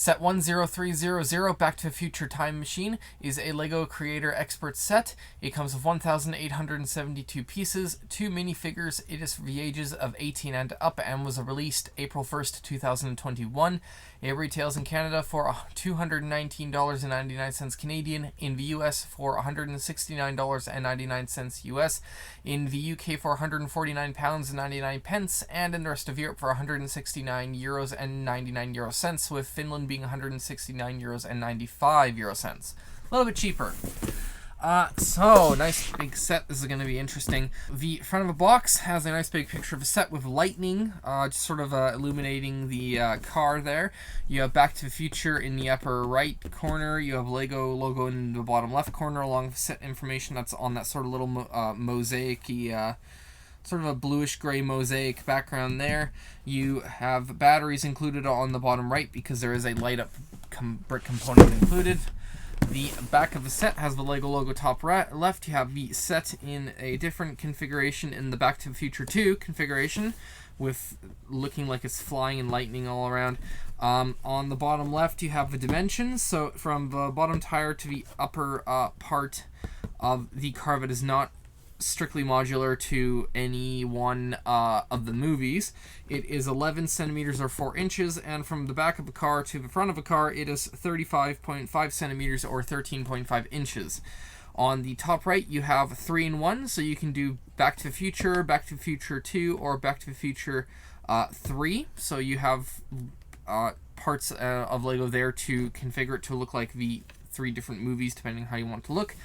Set 10300, Back to the Future Time Machine, is a LEGO Creator Expert set. It comes with 1,872 pieces, 2 minifigures. It is for the ages of 18 and up and was released April 1st, 2021. It retails in Canada for $219.99 Canadian, in the US for $169.99 US, in the UK for £149.99, and in the rest of Europe for €169.99, with Finland being €169.95. A little bit cheaper. So, nice big set. This is going to be interesting. The front of the box has a nice big picture of a set with lightning, just sort of illuminating the car there. You have Back to the Future in the upper right corner. You have LEGO logo in the bottom left corner, along with set information that's on that sort of little mosaic-y, sort of a bluish-gray mosaic background there. You have batteries included on the bottom right because there is a light-up brick component included. The back of the set has the LEGO logo top right, left. You have the set in a different configuration in the Back to the Future 2 configuration, with looking like it's flying and lightning all around. On the bottom left, you have the dimensions. So from the bottom tire to the upper part of the car that is not strictly modular to any one of the movies, it is 11 centimeters or 4 inches, and from the back of the car to the front of the car, it is 35.5 centimeters or 13.5 inches. On the top right, you have 3-in-1, so you can do Back to the Future, Back to the Future 2, or Back to the Future 3. So you have parts of LEGO there to configure it to look like the 3 different movies, depending how you want it to look.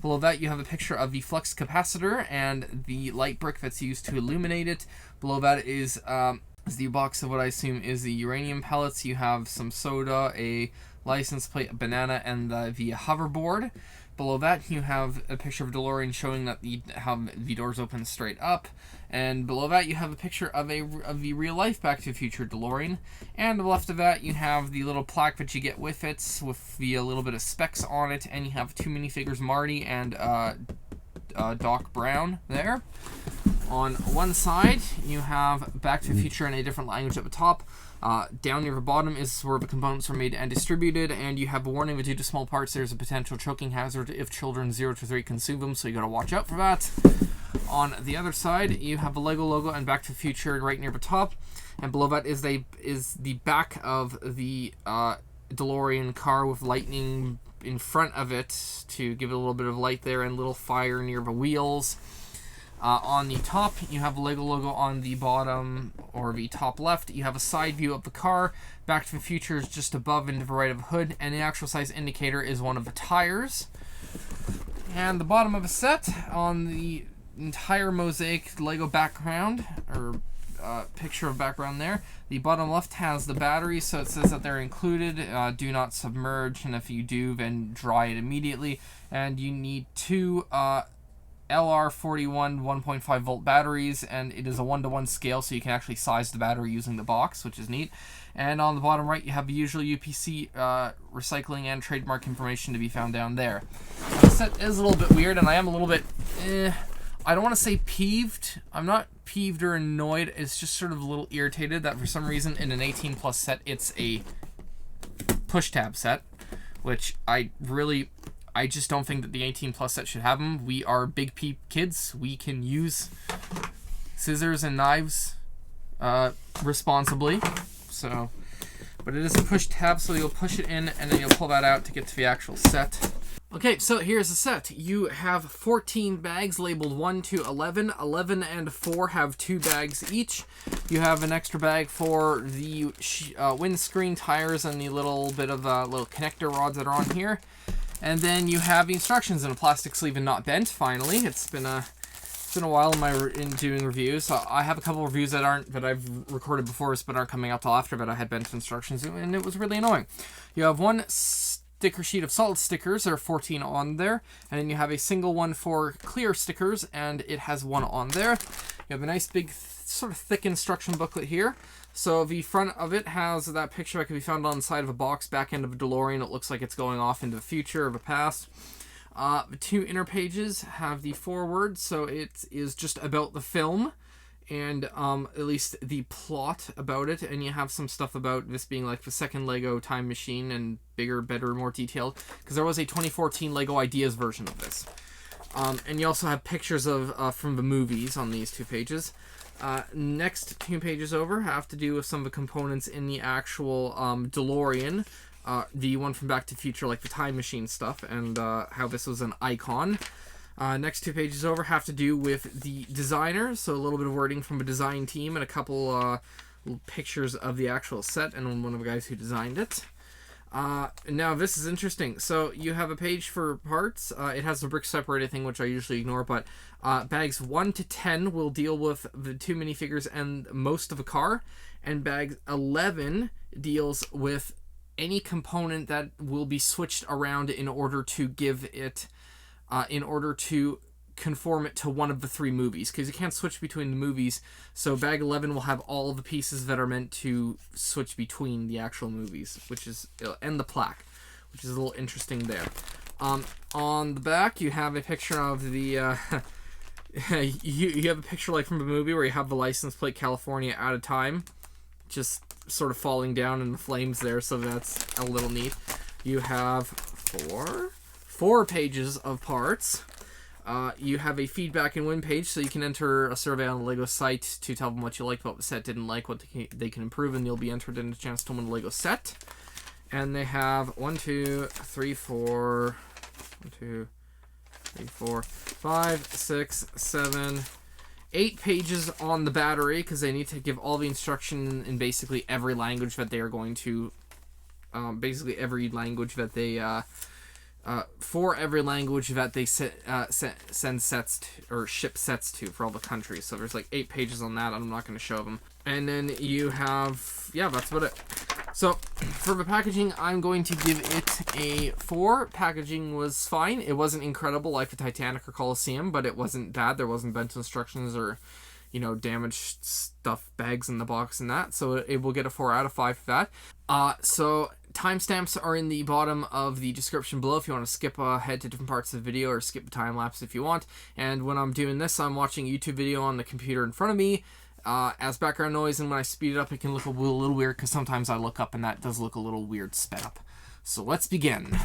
Below that, you have a picture of the flux capacitor and the light brick that's used to illuminate it. Below that is the box of what I assume is the uranium pellets. You have some soda, a license plate, a banana, and the hoverboard. Below that, you have a picture of DeLorean showing that how the doors open straight up. And below that, you have a picture of the real-life Back to the Future DeLorean. And to the left of that, you have the little plaque that you get with it, with the little bit of specs on it. And you have 2 minifigures, Marty and Doc Brown there. On one side, you have Back to the Future in a different language at the top. Down near the bottom is where the components were made and distributed, and you have a warning that due to small parts, there's a potential choking hazard if children 0 to 3 consume them, so you gotta watch out for that. On the other side, you have the LEGO logo and Back to the Future right near the top, and below that is the back of the DeLorean car with lightning in front of it to give it a little bit of light there, and little fire near the wheels. On the top, you have the LEGO logo on the bottom, or the top left. You have a side view of the car. Back to the Future is just above and to the right of the hood, and the actual size indicator is one of the tires. And the bottom of the set, on the entire mosaic LEGO background, or picture of background there, the bottom left has the batteries, so it says that they're included. Do not submerge, and if you do, then dry it immediately. And you need 2 LR41 1.5 volt batteries, and it is a 1-to-1 scale, so you can actually size the battery using the box, which is neat. And on the bottom right, you have the usual UPC recycling and trademark information to be found down there. Now, the set is a little bit weird, and I am a little bit, I don't want to say peeved. I'm not peeved or annoyed. It's just sort of a little irritated that for some reason in an 18+ set, it's a push tab set, which I just don't think that the 18+ set should have them. We are big kids. We can use scissors and knives responsibly. So, but it is a push tab, so you'll push it in and then you'll pull that out to get to the actual set. Okay, so here's the set. You have 14 bags labeled 1 to 11. 11 and 4 have 2 bags each. You have an extra bag for the windscreen tires and the little bit of little connector rods that are on here. And then you have the instructions in a plastic sleeve and not bent. Finally, it's been a while in doing reviews. So I have a couple of reviews that I've recorded before, but aren't coming out till after. But I had bent instructions, and it was really annoying. You have 1 sticker sheet of solid stickers. There are 14 on there, and then you have a single one for clear stickers, and it has 1 on there. You have a nice big sort of thick instruction booklet here. So the front of it has that picture that can be found on the side of a box, back end of a DeLorean. It looks like it's going off into the future or the past. The 2 inner pages have the foreword, so it is just about the film. and at least the plot about it, and you have some stuff about this being like the second Lego Time Machine and bigger, better, more detailed, because there was a 2014 Lego Ideas version of this. And you also have pictures of from the movies on these 2 pages. Next 2 pages over have to do with some of the components in the actual DeLorean, the one from Back to the Future, like the time machine stuff, and how this was an icon. Next 2 pages over have to do with the designer, so a little bit of wording from a design team and a couple pictures of the actual set and one of the guys who designed it. Now this is interesting. So you have a page for parts. It has the brick separated thing, which I usually ignore, but bags 1 to 10 will deal with the 2 minifigures and most of a car, and bag 11 deals with any component that will be switched around in order to give it, in order to conform it to one of the 3 movies, because you can't switch between the movies. So bag 11 will have all of the pieces that are meant to switch between the actual movies, which is, and the plaque, which is a little interesting there. On the back you have a picture of the you have a picture like from a movie where you have the license plate California out of time just sort of falling down in the flames there, so that's a little neat. You have four pages of parts. You have a feedback and win page, so you can enter a survey on the LEGO site to tell them what you liked, what the set didn't like, what they can improve, and you'll be entered in a chance to win a LEGO set. And they have 5, 6, 7, 8 pages on the battery, because they need to give all the instruction in basically every language that they are going to, basically every language that they, for every language that they send sets to, or ship sets to, for all the countries. So there's like 8 pages on that. I'm not going to show them. And then you have, yeah, that's about it. So for the packaging, I'm going to give it a 4. Packaging was fine. It wasn't incredible like the Titanic or Coliseum, but it wasn't bad. There wasn't bent instructions or, you know, damaged stuff bags in the box and that. So it will get a 4 out of 5 for that. So timestamps are in the bottom of the description below if you want to skip ahead to different parts of the video, or skip the time lapse if you want. And when I'm doing this, I'm watching a YouTube video on the computer in front of me as background noise, and when I speed it up it can look a little weird, because sometimes I look up and that does look a little weird sped up. So let's begin.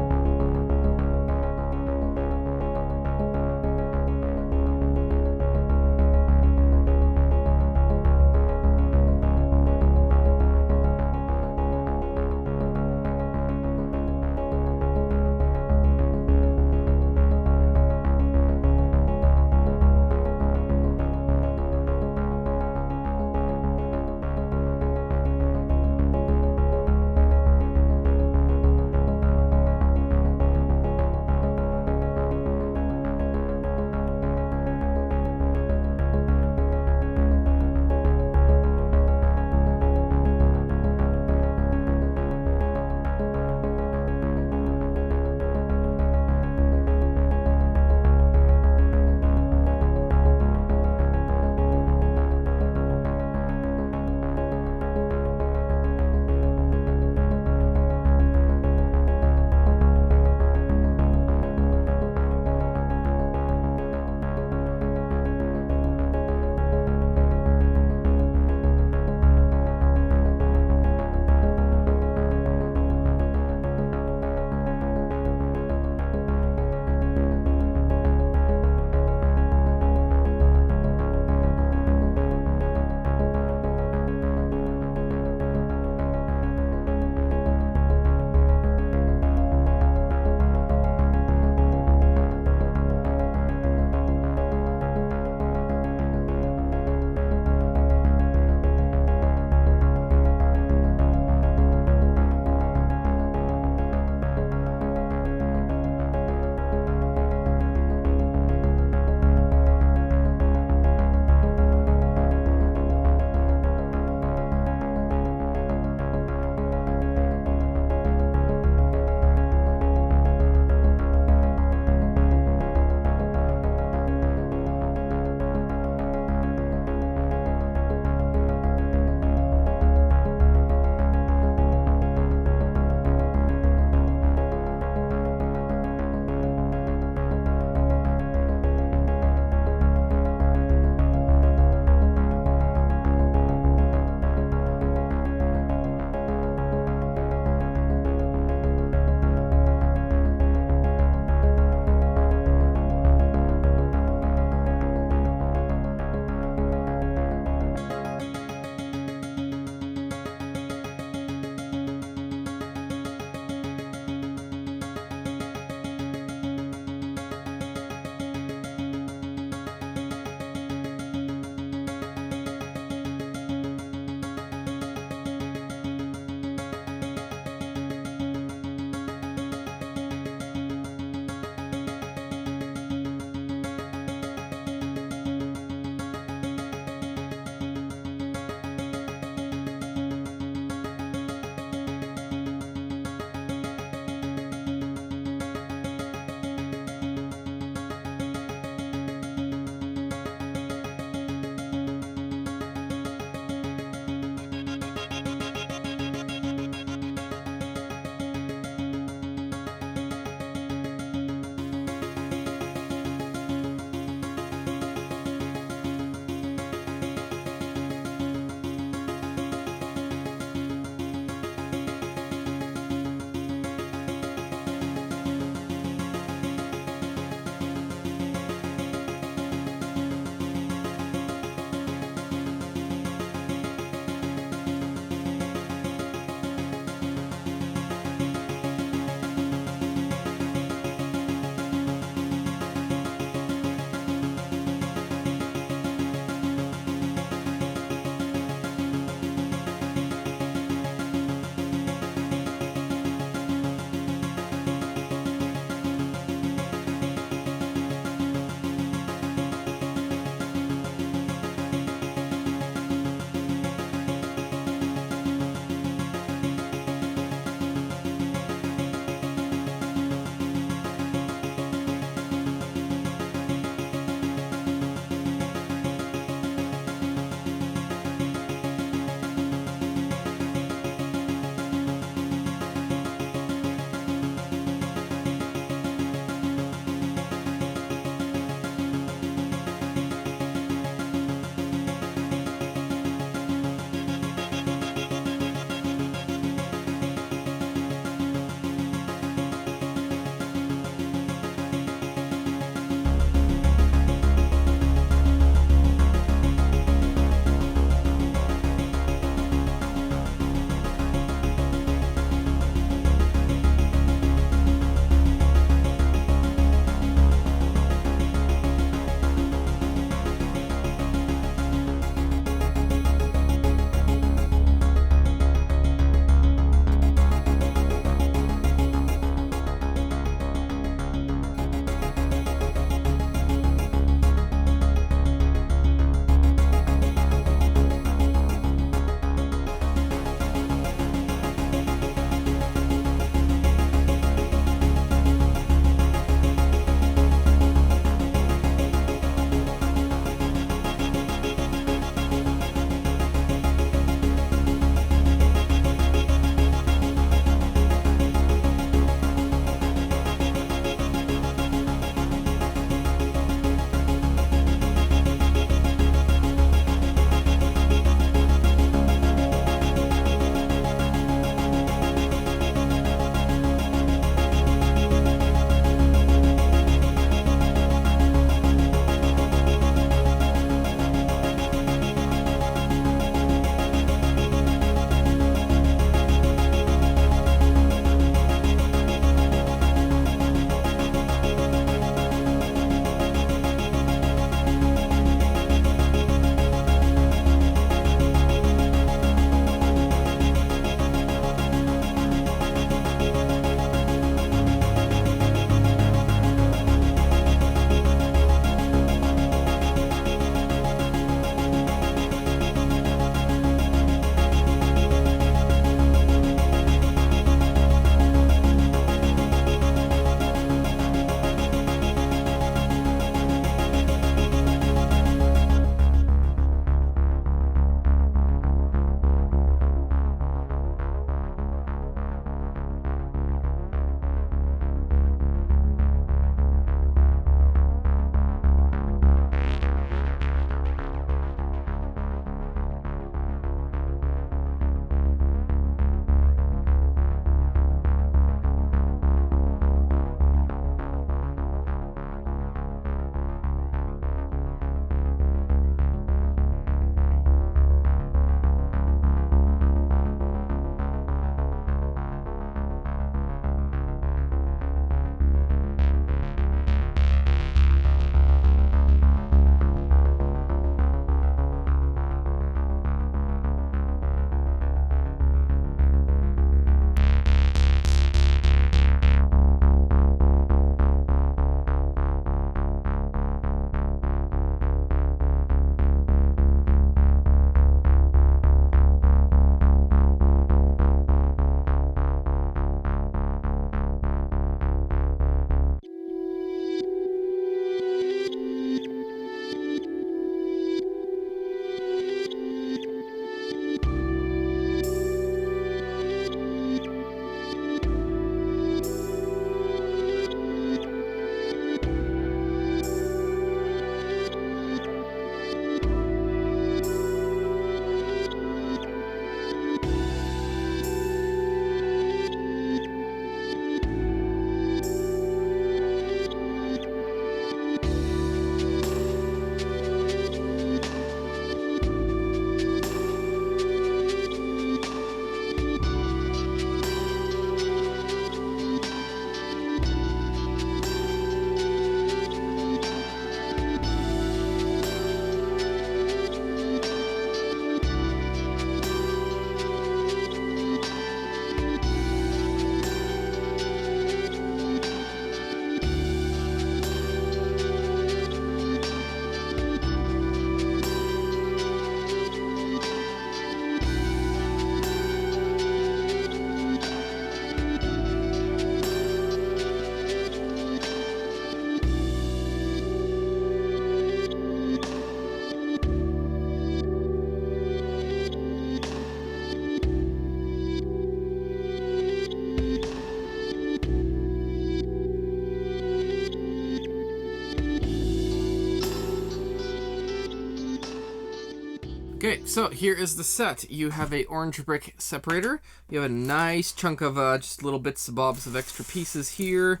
Okay, so here is the set. You have a orange brick separator. You have a nice chunk of just little bits and bobs of extra pieces here.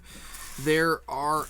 There are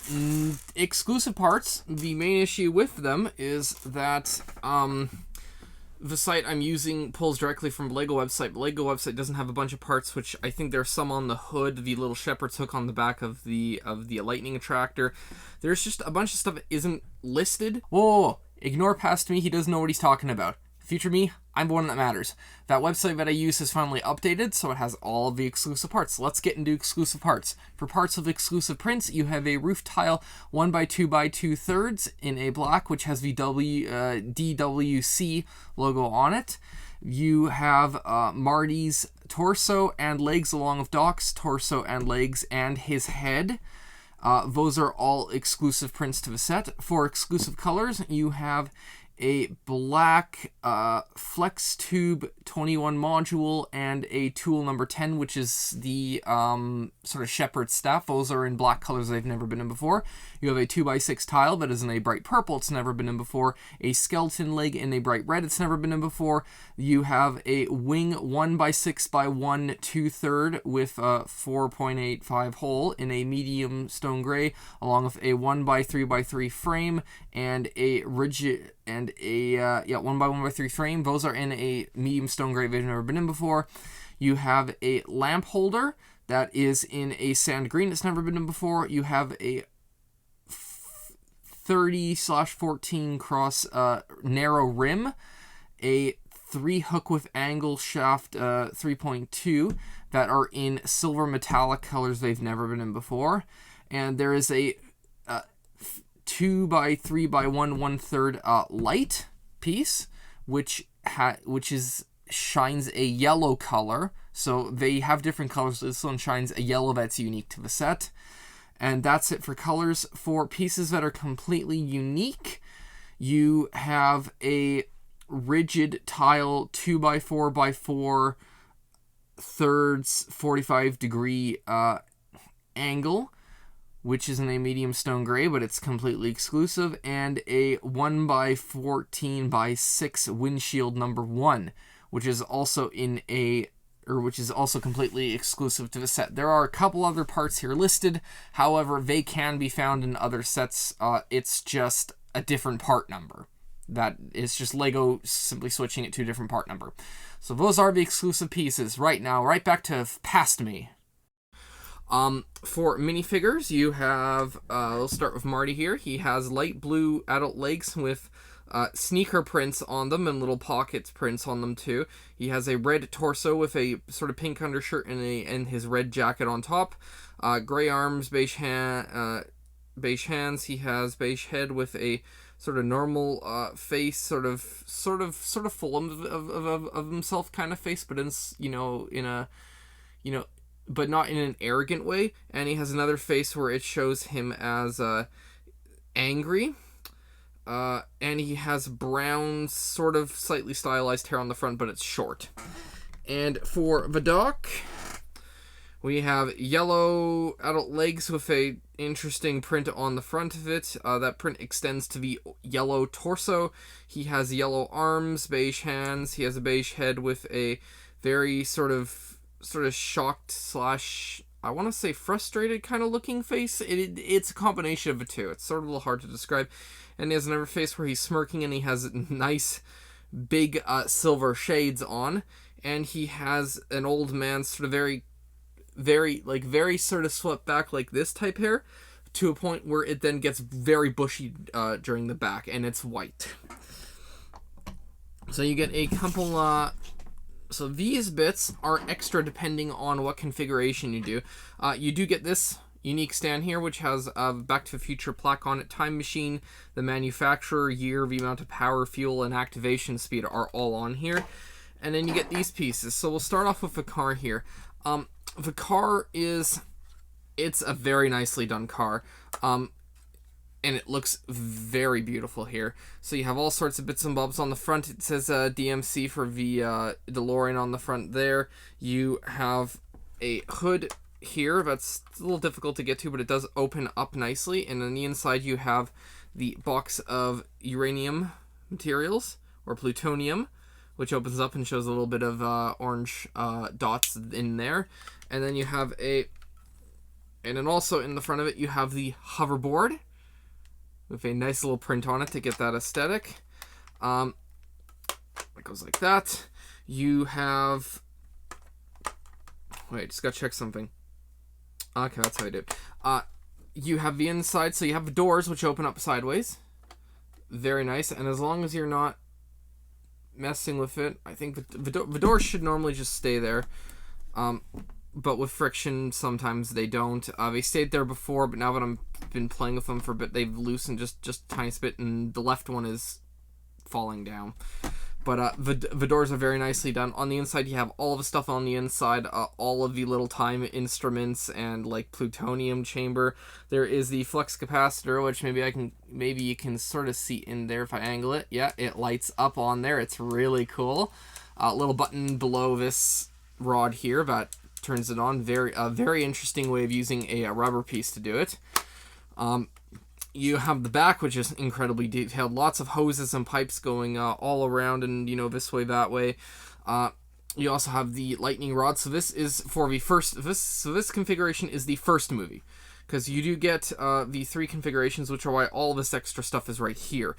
exclusive parts. The main issue with them is that the site I'm using pulls directly from the Lego website. The Lego website doesn't have a bunch of parts, which I think there's some on the hood, the little shepherd's hook on the back of the lightning attractor. There's just a bunch of stuff that isn't listed. Whoa, ignore past me. He doesn't know what he's talking about. Future me, I'm the one that matters. That website that I use has finally updated, so it has all of the exclusive parts. Let's get into exclusive parts. For parts of exclusive prints, you have a roof tile 1x2 by 2/3 in a black, which has the DWC logo on it. You have Marty's torso and legs, along with Doc's torso and legs and his head. Those are all exclusive prints to the set. For exclusive colors, you have a black flex tube 21 module and a tool number 10, which is the sort of shepherd staff. Those are in black colors they've never been in before. You have a 2x6 tile that is in a bright purple, it's never been in before. A skeleton leg in a bright red, it's never been in before. You have a wing 1x6x1 2/3 with a 4.85 hole in a medium stone gray, along with a 1x3x3 frame and a rigid 1x1x3 frame. Those are in a medium stone gray they've never been in before. You have a lamp holder that is in a sand green, it's never been in before. You have a 30/14 cross narrow rim, a 3 hook with angle shaft 3.2 that are in silver metallic colors they've never been in before. And there is a 2x3x1 1/3 light piece, which shines a yellow color. So they have different colors. This one shines a yellow that's unique to the set. And that's it for colors. For pieces that are completely unique, you have a rigid tile 2x4x4 thirds 45-degree angle, which is in a medium stone gray, but it's completely exclusive, and a 1x14x6 windshield number 1, which is also completely exclusive to the set. There are a couple other parts here listed, however, they can be found in other sets. It's just a different part number. That is just Lego simply switching it to a different part number. So those are the exclusive pieces. Right now, right back to past me. For minifigures, you have, we'll start with Marty here. He has light blue adult legs with sneaker prints on them and little pockets prints on them too. He has a red torso with a sort of pink undershirt and his red jacket on top. Gray arms, beige hands. He has beige head with a sort of normal face, sort of full of himself kind of face, but but not in an arrogant way. And he has another face where it shows him as angry. And he has brown, sort of slightly stylized hair on the front, but it's short. And for the Doc, we have yellow adult legs with a interesting print on the front of it. That print extends to the yellow torso. He has yellow arms, beige hands. He has a beige head with a very sort of shocked / I want to say frustrated kind of looking face. It's a combination of the two. It's sort of a little hard to describe. And he has another face where he's smirking and he has nice big silver shades on. And he has an old man sort of very sort of swept back like this type hair, to a point where it then gets very bushy during the back, and it's white. So you get a couple so these bits are extra depending on what configuration you do. You do get this unique stand here, which has a Back to the Future plaque on it. Time machine, the manufacturer, year, the amount of power, fuel, and activation speed are all on here. And then you get these pieces. So we'll start off with the car here. The car it's a very nicely done car. And it looks very beautiful here. So you have all sorts of bits and bobs on the front. It says DMC for the DeLorean on the front there. You have a hood here that's a little difficult to get to, but it does open up nicely. And on the inside you have the box of uranium materials, or plutonium. which opens up and shows a little bit of orange dots in there. And then you have and then also in the front of it, you have the hoverboard with a nice little print on it to get that aesthetic. It goes like that. You have... Wait, just gotta check something. Okay, that's how I do it. You have the inside, so you have the doors, which open up sideways. Very nice, and as long as you're not messing with it, I think the doors should normally just stay there. But with friction, sometimes they don't. They stayed there before, but now that I've been playing with them for a bit, they've loosened just a tiny bit, and the left one is falling down. But the doors are very nicely done. On the inside, you have all of the stuff on the inside, all of the little time instruments and like plutonium chamber. There is the flux capacitor, which maybe you can sort of see in there if I angle it. Yeah, it lights up on there. It's really cool. Little button below this rod here that turns it on. Very interesting way of using a rubber piece to do it. You have the back, which is incredibly detailed. Lots of hoses and pipes going all around, and this way, that way. You also have the lightning rod. So this is for the first. This configuration is the first movie, because you do get the 3 configurations, which are why all this extra stuff is right here.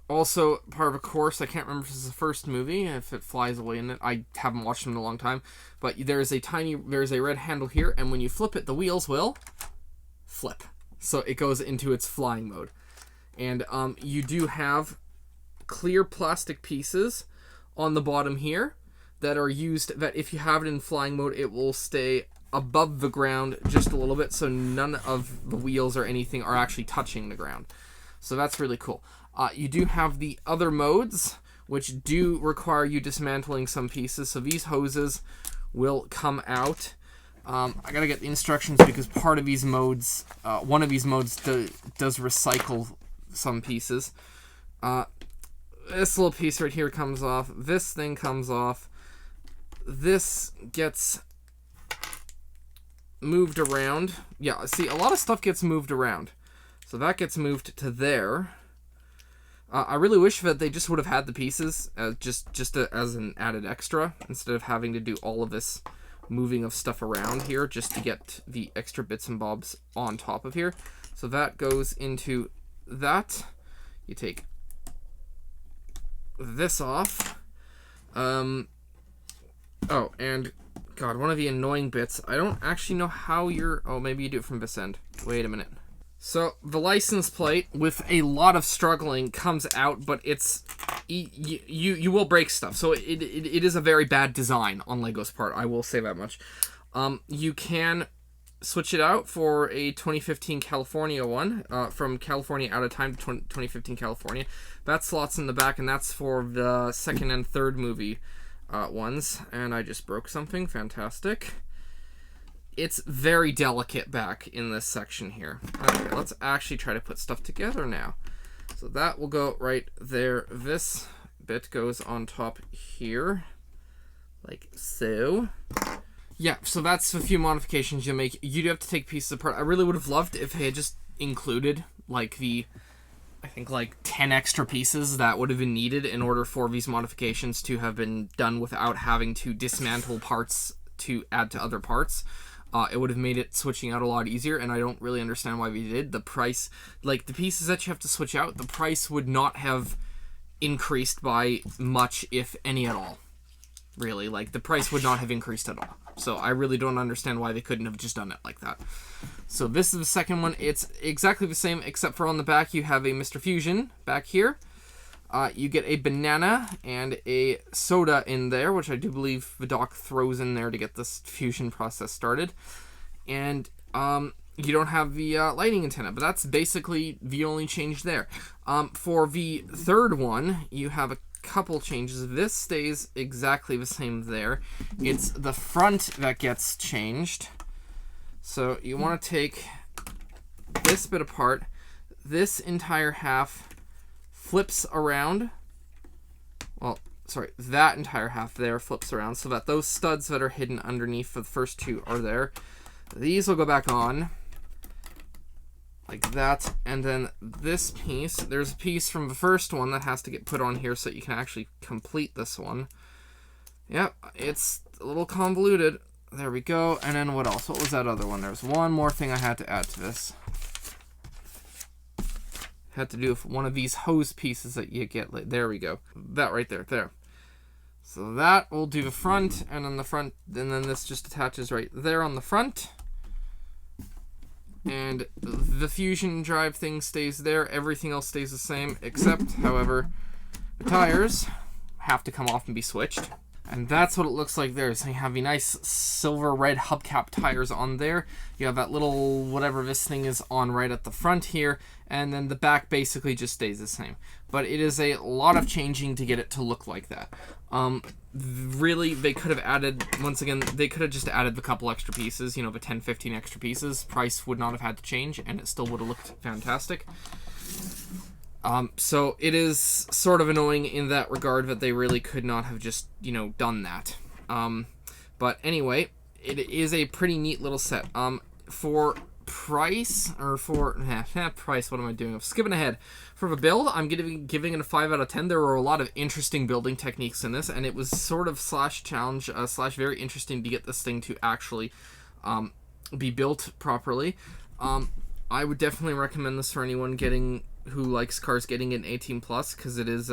Also, part of a course, I can't remember if this is the first movie, if it flies away in it. I haven't watched them in a long time. But there's a red handle here, and when you flip it, the wheels will flip. So it goes into its flying mode. And you do have clear plastic pieces on the bottom here that are used, that if you have it in flying mode, it will stay above the ground just a little bit, so none of the wheels or anything are actually touching the ground. So that's really cool. You do have the other modes, which do require you dismantling some pieces. So these hoses will come out. I gotta get the instructions because part of these modes, one of these modes does recycle some pieces. This little piece right here comes off. This thing comes off. This gets moved around. Yeah, see, a lot of stuff gets moved around. So that gets moved to there. I really wish that they just would have had the pieces as an added extra instead of having to do all of this moving of stuff around here just to get the extra bits and bobs on top of here. So that goes into that. You take this off. Oh, and God, one of the annoying bits, I don't actually know how maybe you do it from this end. Wait a minute. So the license plate, with a lot of struggling, comes out, but it's you will break stuff. So it is a very bad design on Lego's part. I will say that much. You can switch it out for a 2015 California one, from California Out of Time to 2015 California. That slots in the back, and that's for the second and third movie ones. And I just broke something. Fantastic. It's very delicate back in this section here. Okay, let's actually try to put stuff together now. So that will go right there. This bit goes on top here, like so. Yeah, so that's a few modifications you'll make. You do have to take pieces apart. I really would have loved if they had just included like I think like 10 extra pieces that would have been needed in order for these modifications to have been done without having to dismantle parts to add to other parts. It would have made it switching out a lot easier, and I don't really understand why we did. The price, like the pieces that you have to switch out, the price would not have increased by much, if any at all. Really, like the price would not have increased at all. So I really don't understand why they couldn't have just done it like that. So this is the second one. It's exactly the same, except for on the back you have a Mr. Fusion back here. You get a banana and a soda in there, which I do believe the doc throws in there to get this fusion process started. And you don't have the lighting antenna, but that's basically the only change there. For the third one, you have a couple changes. This stays exactly the same there. It's the front that gets changed. So you want to take this bit apart. This entire half flips around. Well, sorry, that entire half there flips around so that those studs that are hidden underneath for the first two are there. These will go back on. like that. And then this piece, there's a piece from the first one that has to get put on here so that you can actually complete this one. Yep, it's a little convoluted. There we go. And then what else? What was that other one? There's one more thing I had to add to this. Had to do with one of these hose pieces that you get. There we go. That right there. There. So that will do the front, and then the front, and then this just attaches right there on the front. And the fusion drive thing stays there. Everything else stays the same, except, however, the tires have to come off and be switched. And that's what it looks like there. So you have the nice silver red hubcap tires on there. You have that little whatever this thing is on right at the front here. And then the back basically just stays the same. But it is a lot of changing to get it to look like that. Really, they could have added, once again, they could have just added a couple extra pieces. You know, the 10, 15 extra pieces. Price would not have had to change, and it still would have looked fantastic. So it is sort of annoying in that regard that they really could not have just, you know, done that. But anyway, it is a pretty neat little set. For price, or for, price, what am I doing? I'm skipping ahead. For the build, I'm giving it a 5 out of 10. There were a lot of interesting building techniques in this, and it was sort of slash challenge, slash very interesting to get this thing to actually, be built properly. I would definitely recommend this for anyone who likes cars getting an 18 plus, because it is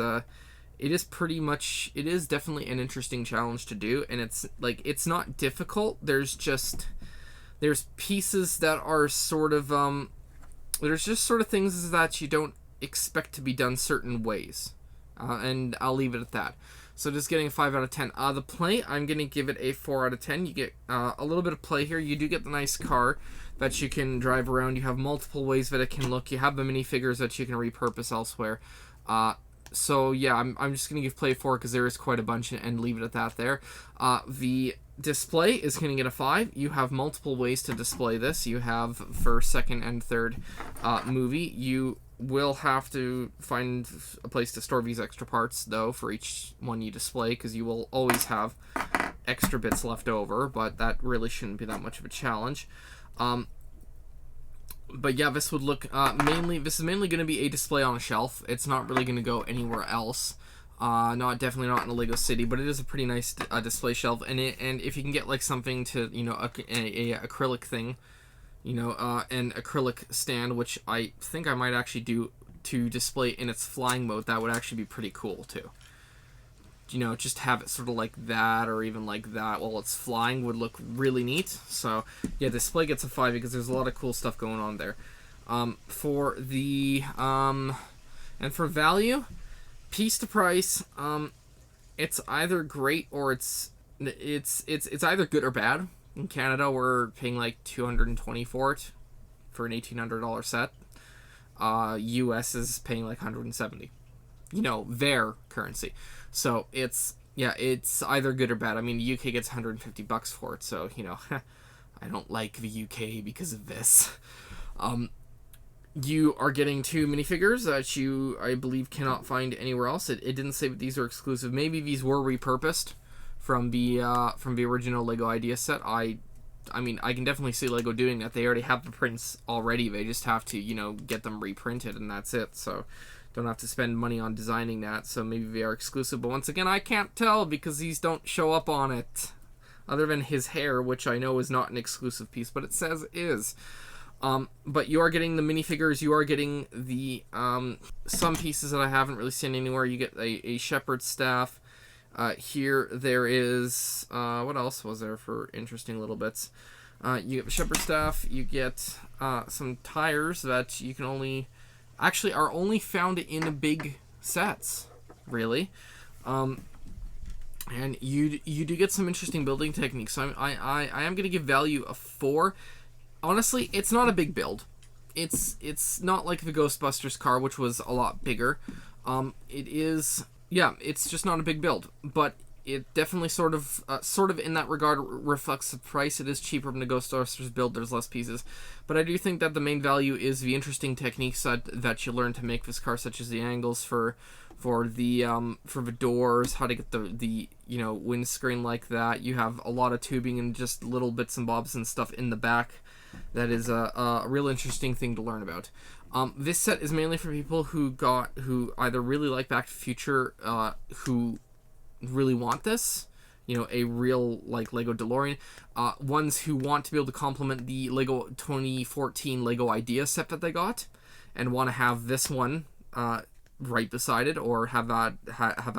definitely an interesting challenge to do, and it's not difficult. There's pieces that are sort of there's just sort of things that you don't expect to be done certain ways, and I'll leave it at that. So just getting a 5 out of 10. The play, I'm going to give it a 4 out of 10. You get a little bit of play here. You do get the nice car that you can drive around. You have multiple ways that it can look. You have the minifigures that you can repurpose elsewhere. So yeah, I'm just going to give play 4 because there is quite a bunch, and leave it at that there. The display is going to get a 5. You have multiple ways to display this. You have for second and third movie. You will have to find a place to store these extra parts, though, for each one you display, because you will always have extra bits left over, but that really shouldn't be that much of a challenge. But yeah, this would look this is mainly going to be a display on a shelf. It's not really going to go anywhere else. Definitely not in a Lego City, but it is a pretty nice display shelf. And if you can get like something to, you know, a acrylic thing, you know, an acrylic stand, which I think I might actually do to display in its flying mode, that would actually be pretty cool too. You know, just have it sort of like that, or even like that while it's flying would look really neat. So yeah, display gets a 5 because there's a lot of cool stuff going on there. For the and for value, piece to price, it's either great or it's either good or bad. In Canada, we're paying like $220 for it for an $1,800 set. US is paying like $170. You know, their currency. So it's either good or bad. I mean, the UK gets $150 for it, so, you know, I don't like the UK because of this. You are getting 2 minifigures that you, I believe, cannot find anywhere else. It didn't say that these are exclusive. Maybe these were repurposed from the original Lego Idea set. I mean, I can definitely see Lego doing that. They already have the prints already. They just have to, you know, get them reprinted, and that's it. So don't have to spend money on designing that. So maybe they are exclusive. But once again, I can't tell because these don't show up on it. Other than his hair, which I know is not an exclusive piece, but it says is. But you are getting the minifigures. You are getting the some pieces that I haven't really seen anywhere. You get a shepherd's staff. Here there is what else was there for interesting little bits? You get the shepherd staff. You get some tires that you can are only found in big sets, really. And you do get some interesting building techniques. So I am gonna give value a 4. Honestly, it's not a big build. It's not like the Ghostbusters car, which was a lot bigger. It is. Yeah, it's just not a big build, but it definitely sort of in that regard reflects the price. It is cheaper than the Ghostbusters build. There's less pieces, but I do think that the main value is the interesting techniques that you learn to make this car, such as the angles for the doors, how to get the you know, windscreen like that. You have a lot of tubing and just little bits and bobs and stuff in the back that is a real interesting thing to learn about. This set is mainly for people who either really like Back to the Future, who really want this, a real like Lego DeLorean, ones who want to be able to complement the Lego 2014 Lego Idea set that they got, and want to have this one right beside it, or have that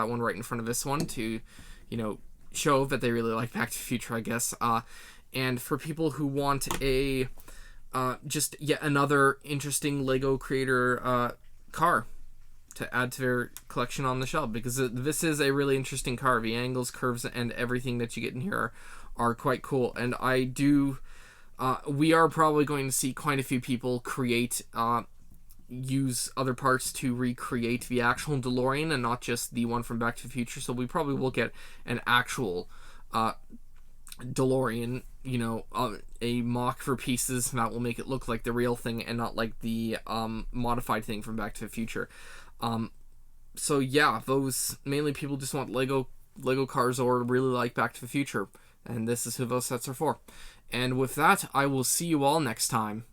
one right in front of this one to, show that they really like Back to the Future, I guess. And for people who want a just yet another interesting Lego creator car to add to their collection on the shelf, because this is a really interesting car. The angles, curves, and everything that you get in here are quite cool. And we are probably going to see quite a few people use other parts to recreate the actual DeLorean and not just the one from Back to the Future. So we probably will get an actual DeLorean, a mock for pieces that will make it look like the real thing and not like the modified thing from Back to the Future. So yeah, those mainly people just want Lego cars or really like Back to the Future, and this is who those sets are for. And with that, I will see you all next time.